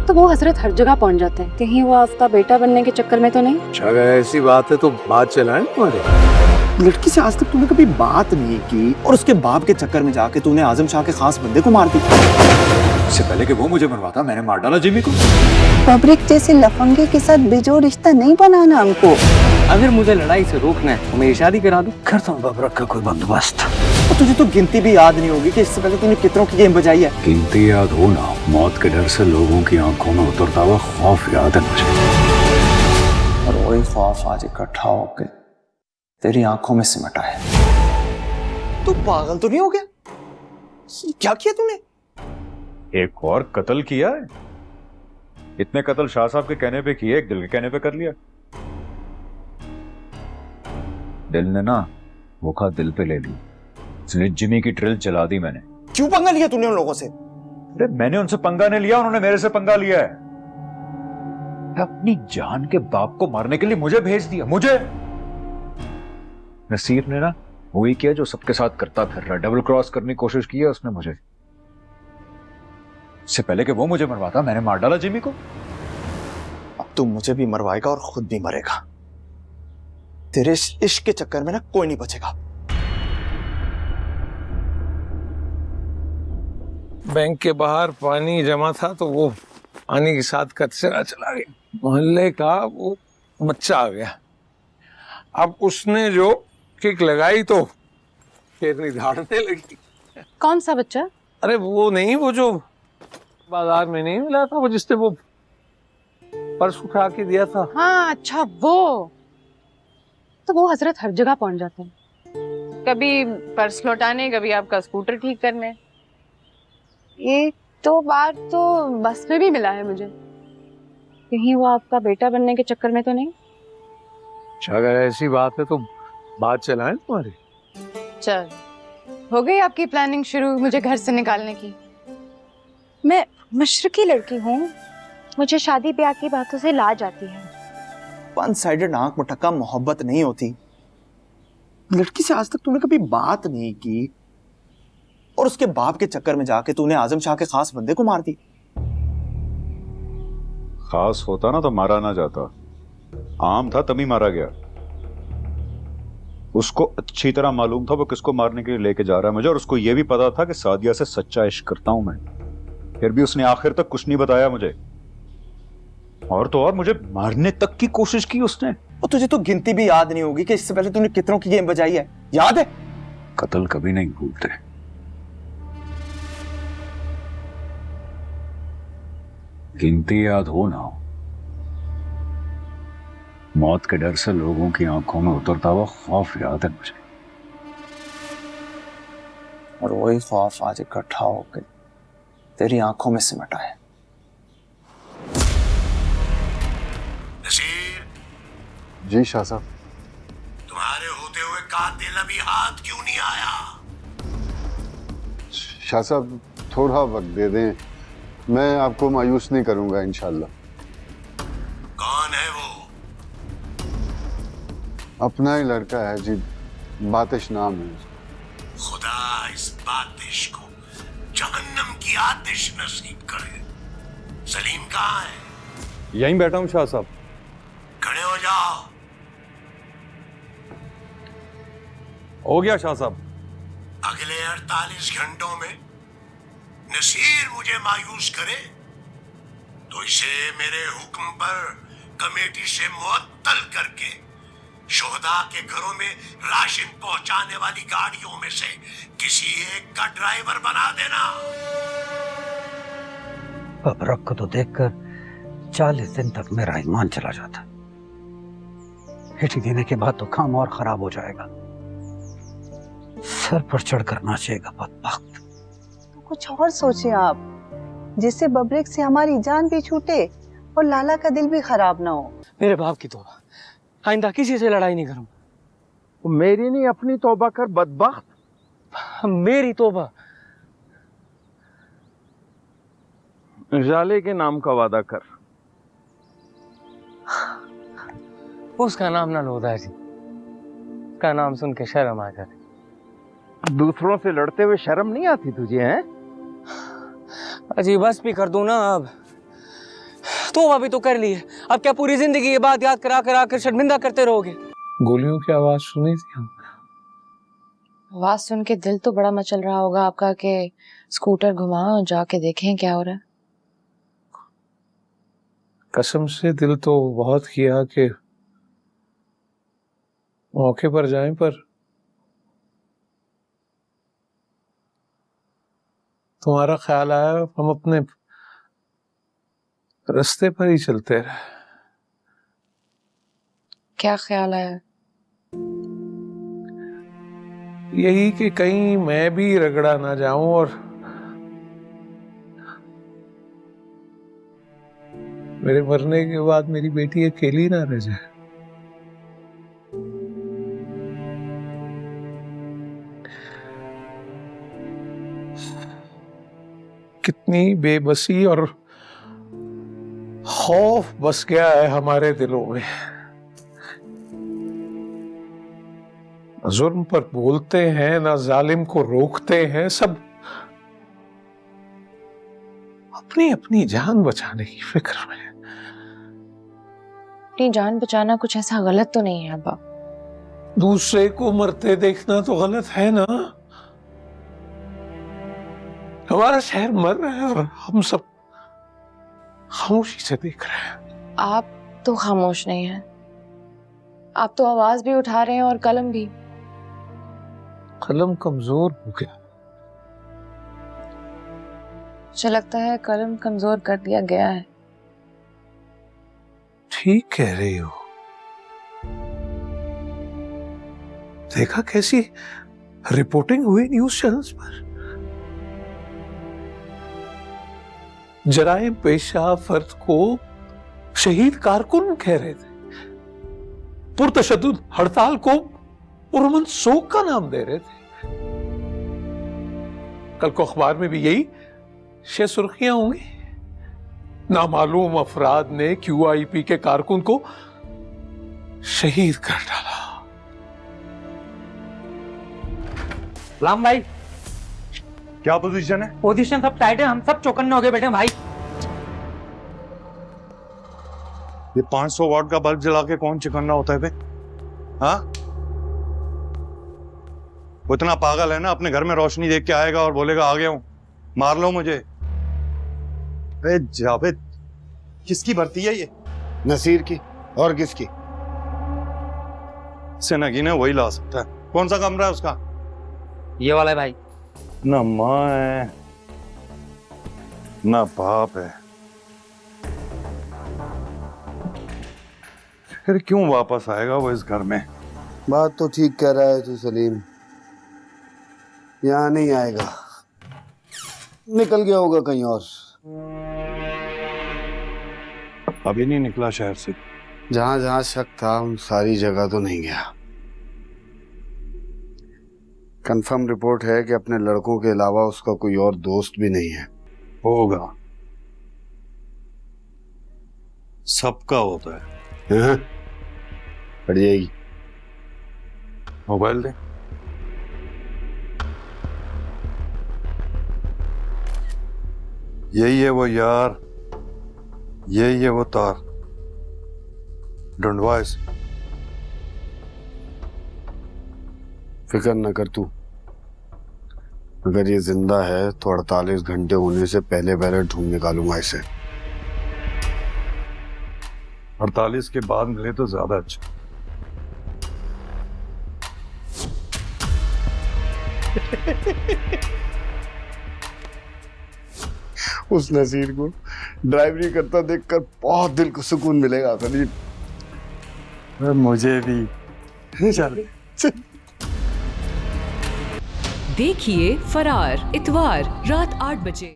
तो वो हजरत हर जगह पहुंच जाते हैं, कहीं वो आपका बेटा बनने के चक्कर में तो नहीं। अच्छा अगर ऐसी बात है तो बात चलाएं तुम्हारे। लड़की से आज तक तूने कभी बात नहीं की और उसके बाप के चक्कर में जाके तूने आजम शाह के खास बंदे को मार दी। इससे पहले कि वो मुझे मरवाता मैंने मार डाला जिमी को। पब्लिक जैसे लफंगे के साथ बेजोड़ रिश्ता नहीं बनाना हमको। अगर मुझे लड़ाई से रोकना है तो मेरी शादी करा दो। करता हूँ बबरक का कोई बंदोबस्त। और तुझे तो गिनती भी याद नहीं होगी कि इससे पहले तूने कितनों की गेम बजाई है। गिनती याद हो ना, मौत के डर से लोगों की आंखों में उतरता हुआ खौफ याद है मुझे। और वही खौफ आज इकट्ठा होकर तेरी आंखों में सिमटा है। तू पागल तो नहीं हो गया? क्या किया तूने? एक और कत्ल किया है। इतने कत्ल शाह साहब के कहने पे किए, एक दिल के कहने पे कर लिया। दिल ने ना भूखा दिल पे ले ली, इसलिए जिमी की ड्रिल चला दी मैंने। क्यों पंगा लिया तूने उन लोगों से? अरे मैंने उनसे पंगा नहीं लिया, उन्होंने मेरे से पंगा लिया है। अपनी जान के बाप को मारने के लिए मुझे भेज दिया। मुझे नसीर ने ना वही किया जो सबके साथ करता फिर रहा, डबल क्रॉस करने की कोशिश की है उसने मुझे। इससे पहले कि वो मुझे मरवाता मैंने मार डाला जिमी को। अब तू मुझे भी मरवाएगा और खुद भी मरेगा। तेरे इश्क के चक्कर में ना कोई नहीं बचेगा। बैंक के बाहर पानी जमा था तो वो पानी के साथ कचरा चला गया। मोहल्ले का वो बच्चा आ गया। अब उसने जो किक लगाई तो शेरनी दहाड़ने लगी। कौन सा बच्चा? अरे वो नहीं, वो जो बाजार में नहीं मिला था, वो जिसने वो पर्स उठा के दिया था। हाँ अच्छा वो। तो वो हजरत हर जगह पहुंच जाते हैं, कभी पर्स लौटाने, कभी आपका स्कूटर ठीक करने। एक दो बार तो बस में भी मिला है मुझे, कहीं वो आपका बेटा बनने के चक्कर में तो नहीं। अच्छा अगर ऐसी बात है तो बात चलाएं तुम्हारी। चल, हो गई आपकी प्लानिंग शुरू मुझे घर से निकालने की? मैं मशरकी लड़की हूँ, मुझे शादी ब्याह की बातों से लाज आती है। वन साइडेड आंख मटक्का मोहब्बत नहीं होती। लड़की से आज तक तूने कभी बात नहीं की और उसके बाप के चक्कर में जाके तूने आजम शाह के खास बंदे को मार दी। खास होता ना तो मारा ना जाता, आम था तभी मारा गया। उसको अच्छी तरह मालूम था वो किसको मारने के लिए लेके जा रहा है मुझे, और उसको यह भी पता था कि सादिया से सच्चा इश्क करता हूं मैं। फिर भी उसने आखिर तक कुछ नहीं बताया मुझे, और तो और मुझे मारने तक की कोशिश की उसने। और तुझे तो गिनती भी याद नहीं होगी कि इससे पहले तूने कितनों की गेम बजाई है। याद है? कत्ल कभी नहीं भूलते। गिनती याद हो ना हो, मौत के डर से लोगों की आंखों में उतरता हुआ खौफ याद है मुझे। और वही खौफ आज इकट्ठा होकर तेरी आंखों में सिमटा है। नसीर, जी शाह साहब। तुम्हारे होते हुए कातिल अभी हाथ क्यों नहीं आया? शाह साहब थोड़ा वक्त दे दें, मैं आपको मायूस नहीं करूंगा इंशाल्लाह। कौन है वो? अपना ही लड़का है जी, बातिश नाम है। खुदा इस बातिश को जहन्नम की आतिश नसीब करे। सलीम कहाँ है? यहीं बैठा हूँ शाह साहब। खड़े हो जाओ। हो गया शाह साहब। अगले 48 घंटों में नसीर मुझे मायूस करे तो इसे मेरे हुक्म पर कमेटी से मुअत्तल करके शोहदा के घरों में राशन पहुंचाने वाली गाड़ियों में से किसी एक का ड्राइवर बना देना। बबरक को तो देखकर 40 दिन तक मेरा ईमान चला जाता। हिट देने के बाद तो काम और खराब हो जाएगा। सर पर चढ़कर नाचेगा बदबख्त। तो कुछ और सोचे आप, जिससे बबरेक से हमारी जान भी छूटे और लाला का दिल भी खराब ना हो। मेरे बाप की तौबा, आइंदा किसी से लड़ाई नहीं करूंगा। मेरी नहीं अपनी तौबा कर बदबख्त। मेरी तौबा। जाले के नाम का वादा कर। उसका नाम ना लो दादी, उसका नाम सुन के शर्म आ जाती। दूसरों से लड़ते हुए शर्म नहीं आती तुझे? हैं अजी बस भी कर दूं ना अब। तो अभी तो कर ली है, अब क्या पूरी जिंदगी ये बात याद करा करा कर शर्मिंदा करते रहोगे? गोलियों की आवाज सुनी थी? आवाज सुन के दिल तो बड़ा मचल रहा होगा आपका कि स्कूटर घुमाओ, जाके देखें क्या हो रहा है। कसम से दिल तो बहुत किया कि मौके पर जाएं, पर तुम्हारा ख्याल आया, हम अपने रास्ते पर ही चलते रहे। क्या ख्याल आया? यही कि कहीं मैं भी रगड़ा ना जाऊं और मेरे मरने के बाद मेरी बेटी अकेली ना रह जाए। कितनी बेबसी और खौफ बस गया है हमारे दिलों में। जुल्म पर बोलते हैं, ना जालिम को रोकते हैं, सब अपनी अपनी जान बचाने की फिक्र में। अपनी जान बचाना कुछ ऐसा गलत तो नहीं है अब्बा। दूसरे को मरते देखना तो गलत है ना। हमारा शहर मर रहा है और हम सब खामोशी से देख रहे हैं। आप तो खामोश नहीं हैं, आप तो आवाज भी उठा रहे हैं और कलम भी। कलम कमजोर हो गया। मुझे लगता है कलम कमजोर कर दिया गया है। ठीक कह रही हो। देखा कैसी रिपोर्टिंग हुई न्यूज चैनल्स पर। जराइम पेशा फर्द को शहीद कारकुन कह रहे थे, पुरतशद्दुद हड़ताल को पुरअमन सोग का नाम दे रहे थे। कल को अखबार में भी यही सुर्खियां होंगी। नामालूम अफराद ने QIP के कारकुन को शहीद कर डाला। लाम भाई, क्या पोजीशन है? पोजीशन सब टाइट है, हम सब चौकन्ने हो गए बेटे भाई। ये 500 वाट का बल्ब जला के कौन चिकन्ना होता है बे? हाँ? वो इतना पागल है ना, अपने घर में रोशनी देख के आएगा और बोलेगा आ गया हूं, मार लो मुझे। अरे जावेद, किसकी भर्ती है ये? नसीर की। और किसकी? से नगीने वही ला सकता है। कौन सा कमरा है उसका? ये वाला है भाई। ना माँ है ना बाप है, फिर क्यों वापस आएगा वो इस घर में? बात तो ठीक कह रहा है तू सलीम, यहाँ नहीं आएगा, निकल गया होगा कहीं और। अभी नहीं निकला शहर से? जहां जहां शक था उन सारी जगह तो नहीं गया। कंफर्म रिपोर्ट है कि अपने लड़कों के अलावा उसका कोई और दोस्त भी नहीं है। होगा, सबका होता है। हाँ? पड़ जाएगी। मोबाइल दे। यही है वो यार, यही है वो तार, ढूंढवा इसे। फिक्र न कर तू, अगर ये जिंदा है तो 48 घंटे होने से पहले पहले ढूंढ निकालूंगा इसे। 48 के बाद मिले तो ज्यादा अच्छा। उस नसीर को ड्राइवरी करता देखकर बहुत दिल को सुकून मिलेगा सलीम। मुझे भी। चल। देखिए फरार इतवार रात 8 बजे।